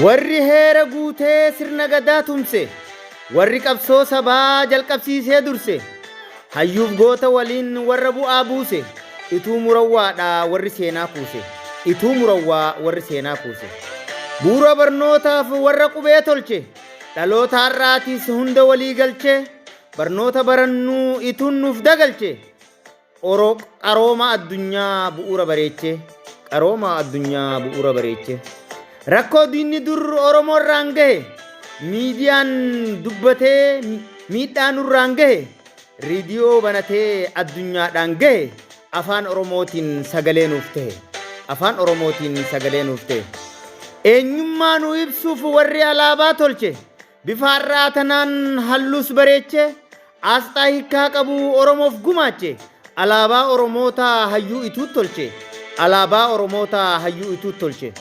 warri heera guutee sirna gadaa tumse warri qabsoo sabaa jalqabsiisee durse hayyuuf goota waliin warra bu'aa buuse ituu murawwaadha warri seenaa kuuse ituu murawwaa warri seenaa kuuse buura barnootaaf warra qubee tolche dhaloota har'aatiis hunda walii galche barnoota barannuu ituun nuuf dagalche qarooma addunyaa bu'uura bareeche qarooma addunyaa bu'uura bareeche rakkoo diinni dur oromoo irraan gahe miidiyaan dubbatee miidhaan irraan gahe riidiyoo banatee addunyaadhaan gahe afaan oromootiin sagalee nuuf ta'e afaan oromootiin sagalee nuuf ta'e eenyummaa nu ibsuuf warri alaabaa tolche bifa har'aa tanaan halluus bareeche asxaa hiikaa qabu oromoof gumaache alaabaa oromoota hayyuu ituu tolche alaabaa oromoota hayyuu ituu tolche